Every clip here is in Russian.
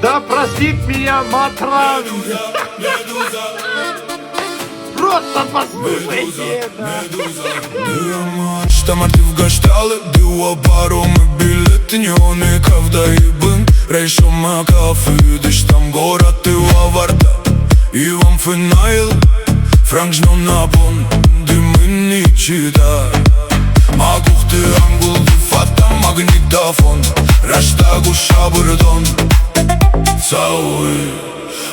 Да простит меня Матран. Просто послушайте это. Штамартив gaştalı diva паромы билеты неоны кавдайбын Рейшома кафе дыштам город тыва варда Иван фенайл франкжно набон дымын ничида Магухты ангулды фата магнитофон Раштагу шабырдон Цауы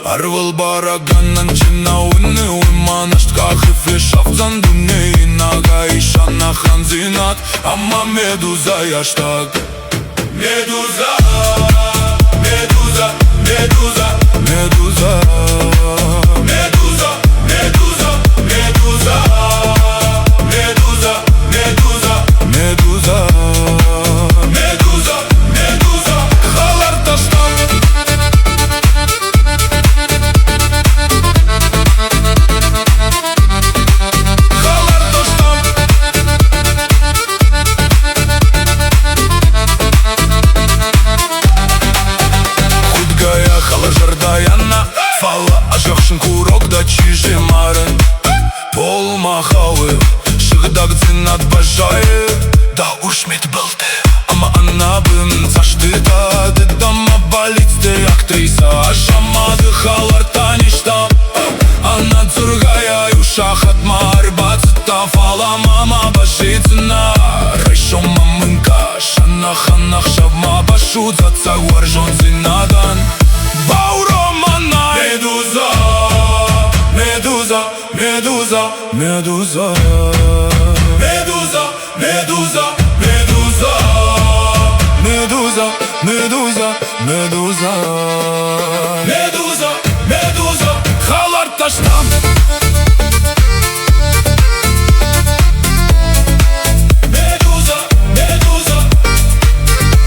Арвал бараганнан чинауыны Уйманаштка хыфлеш авзан дүней Нага ишана ханзинат Амма медуза яштаг Медуза, медуза, медуза, медуза Медуза, медуза, медуза Медуза, медуза, медуза Медуза, медуза Халар таштан Фала ажақшын курокда чижемарын Пол махауы Шығыдаг цинат бажайы Да ушмет былты Ама ана бым цашты тады Дама болицты актриса Ашамады халар таништам Ана цургая юшахат марбацыта Фала мама башицына Райшома мынка Шана ханах шавма башу Цаца уаржон зинадан Бауромана Медуза, медуза, медуза, медуза Медуза, медуза, медуза Медуза, медуза, медуза